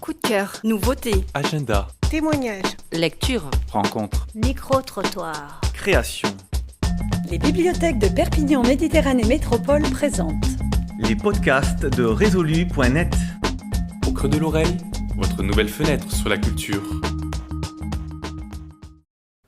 Coup de cœur, nouveautés, Agenda, témoignages, lecture, rencontre, Micro-trottoir. création. Les bibliothèques de Perpignan Méditerranée Métropole présentent Les podcasts de Résolu.net. Au creux de l'oreille, votre nouvelle fenêtre sur la culture.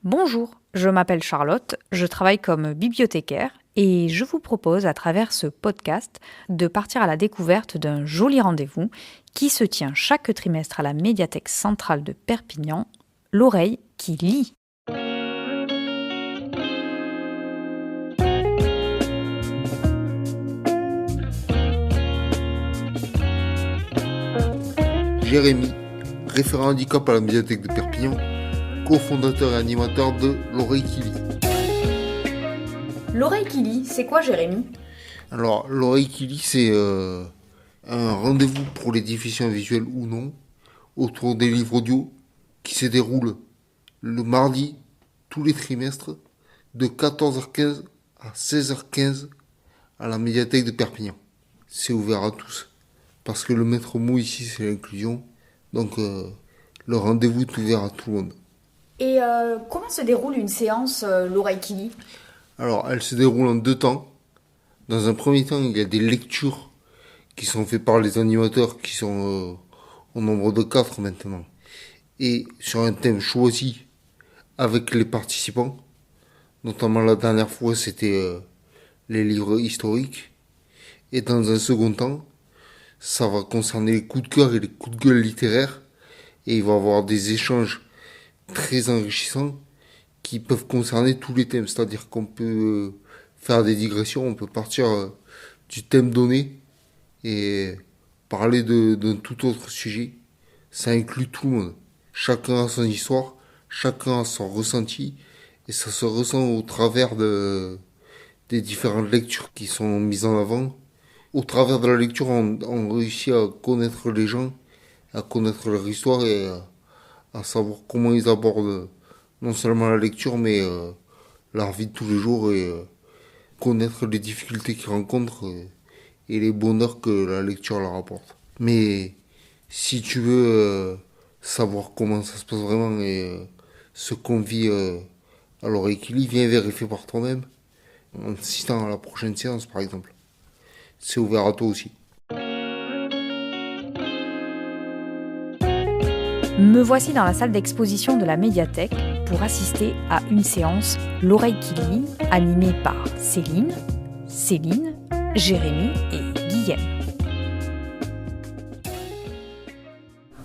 Bonjour, je m'appelle Charlotte, je travaille comme bibliothécaire et je vous propose à travers ce podcast de partir à la découverte d'un joli rendez-vous qui se tient chaque trimestre à la médiathèque centrale de Perpignan, l'oreille qui lit. Jérémy, référent handicap à la médiathèque de Perpignan, cofondateur et animateur de l'Oreille qui lit. L'oreille qui lit, c'est quoi Jérémy ? Alors, l'Oreille qui lit, c'est un rendez-vous pour les déficients visuels ou non, autour des livres audio qui se déroulent le mardi, tous les trimestres, de 14h15 à 16h15 à la médiathèque de Perpignan. C'est ouvert à tous. Parce que le maître mot ici, c'est l'inclusion. Donc, le rendez-vous est ouvert à tout le monde. Et comment se déroule une séance l'oreille qui lit ? Alors, elle se déroule en 2 temps. Dans un premier temps, il y a des lectures qui sont faites par les animateurs, qui sont au nombre de 4 maintenant. Et sur un thème choisi avec les participants. Notamment la dernière fois, c'était les livres historiques. Et dans un second temps, ça va concerner les coups de cœur et les coups de gueule littéraires. Et il va y avoir des échanges très enrichissants qui peuvent concerner tous les thèmes. C'est-à-dire qu'on peut faire des digressions, on peut partir du thème donné et parler d'un tout autre sujet. Ça inclut tout le monde. Chacun a son histoire, chacun a son ressenti et ça se ressent au travers des différentes lectures qui sont mises en avant. Au travers de la lecture, on réussit à connaître les gens, à connaître leur histoire et à savoir comment ils abordent non seulement la lecture, mais leur vie de tous les jours et connaître les difficultés qu'ils rencontrent et les bonheurs que la lecture leur apporte. Mais si tu veux savoir comment ça se passe vraiment et ce qu'on vit à l'oreille qui lit, viens vérifier par toi-même en assistant à la prochaine séance par exemple. C'est ouvert à toi aussi. Me voici dans la salle d'exposition de la médiathèque pour assister à une séance L'oreille qui lit, animée par Céline, Jérémy et Guillaume.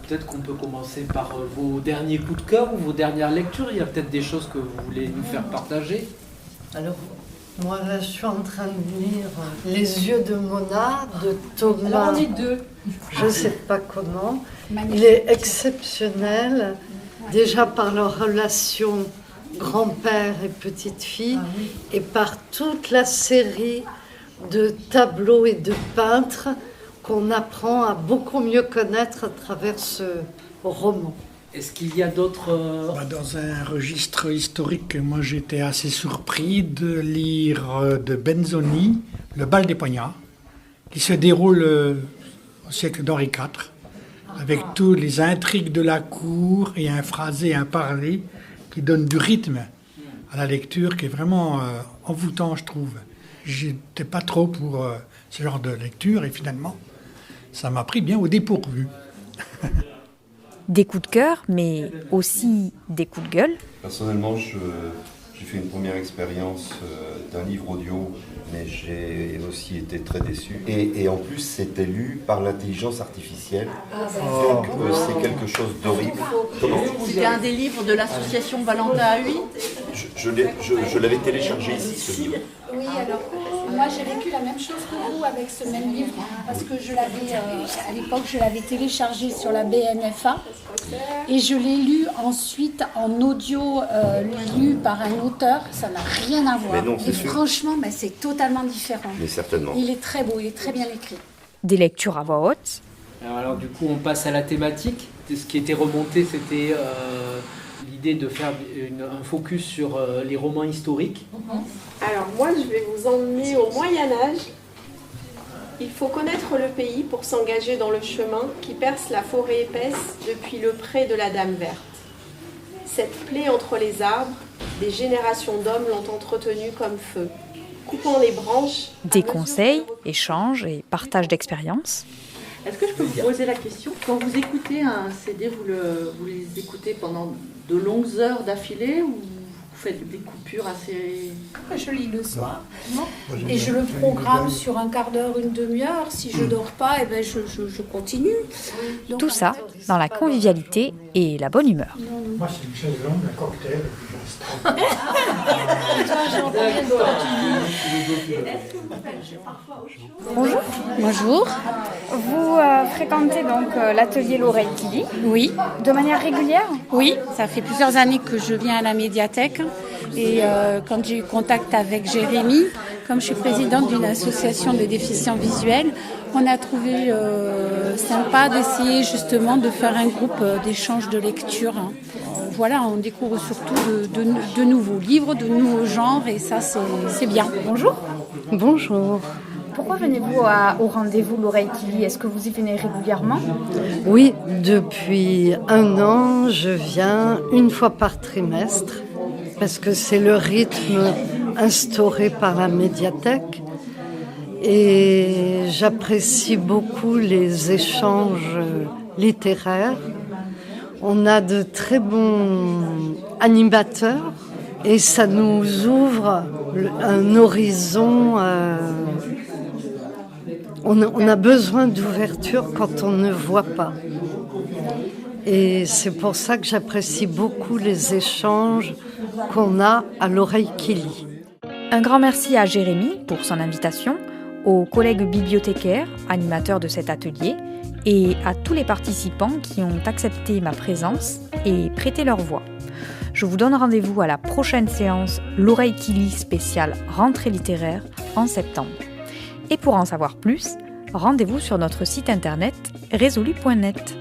Peut-être qu'on peut commencer par vos derniers coups de cœur ou vos dernières lectures. Il y a peut-être des choses que vous voulez nous faire partager. Alors, moi là, je suis en train de lire Les yeux de Mona de Thomas. Alors on est 2. Je ne sais pas comment. Il est exceptionnel, déjà par leur relation grand-père et petite-fille, et par toute la série de tableaux et de peintres qu'on apprend à beaucoup mieux connaître à travers ce roman. Est-ce qu'il y a d'autres... Dans un registre historique, moi j'étais assez surpris de lire de Benzoni, Le bal des poignards, qui se déroule au siècle d'Henri IV, avec toutes les intrigues de la cour et un phrasé, un parler qui donne du rythme à la lecture, qui est vraiment envoûtant, je trouve. J'étais pas trop pour ce genre de lecture et finalement, ça m'a pris bien au dépourvu. Des coups de cœur, mais aussi des coups de gueule. Personnellement, j'ai fait une première expérience d'un livre audio, mais j'ai aussi été très déçu. Et en plus, c'était lu par l'intelligence artificielle. Donc, c'est quelque chose d'horrible. Comment ? C'était un des livres de l'association Valentin A8. Je l'avais téléchargé ici, ce livre. Oui, alors moi j'ai vécu la même chose que vous avec ce même livre, parce que je l'avais, à l'époque, je l'avais téléchargé sur la BNFA et je l'ai lu ensuite en audio lu par un auteur, ça n'a rien à voir. Mais non, c'est et sûr. Franchement, c'est totalement différent. Mais certainement. Il est très beau, il est très bien écrit. Des lectures à voix haute. Alors du coup, on passe à la thématique. Ce qui était remonté, c'était l'idée de faire un focus sur les romans historiques. Alors moi je vais vous emmener au Moyen-Âge Il faut connaître le pays pour s'engager dans le chemin qui perce la forêt épaisse depuis le pré de la Dame verte. Cette plaie entre les arbres, des générations d'hommes l'ont entretenue comme feu. Coupant les branches... Des conseils, échanges et partage d'expériences. Est-ce que je peux vous poser la question? Quand vous écoutez un CD, vous les écoutez pendant de longues heures d'affilée ou vous faites des coupures assez... Je lis le soir et je le programme sur un quart d'heure, une demi-heure. Si je ne dors pas, je continue. Donc, tout ça dans la convivialité et la bonne humeur. Moi, c'est une chaise longue, un cocktail, et puis Bonjour. Bonjour. Vous fréquentez donc l'atelier l'oreille qui lit? Oui. De manière régulière? Oui, ça fait plusieurs années que je viens à la médiathèque et quand j'ai eu contact avec Jérémy, comme je suis présidente d'une association de déficients visuels, on a trouvé sympa d'essayer justement de faire un groupe d'échange de lecture. Voilà, on découvre surtout de nouveaux livres, de nouveaux genres et ça c'est bien. Bonjour. Bonjour. Pourquoi venez-vous au rendez-vous l'oreille qui lit? Est-ce que vous y venez régulièrement? Oui, depuis 1 an, je viens une fois par trimestre parce que c'est le rythme instauré par la médiathèque et j'apprécie beaucoup les échanges littéraires. On a de très bons animateurs et ça nous ouvre un horizon. On a besoin d'ouverture quand on ne voit pas. Et c'est pour ça que j'apprécie beaucoup les échanges qu'on a à l'oreille qui lit. Un grand merci à Jérémy pour son invitation, aux collègues bibliothécaires, animateurs de cet atelier, et à tous les participants qui ont accepté ma présence et prêté leur voix. Je vous donne rendez-vous à la prochaine séance L'oreille qui lit spéciale rentrée littéraire en septembre. Et pour en savoir plus, rendez-vous sur notre site internet résolu.net.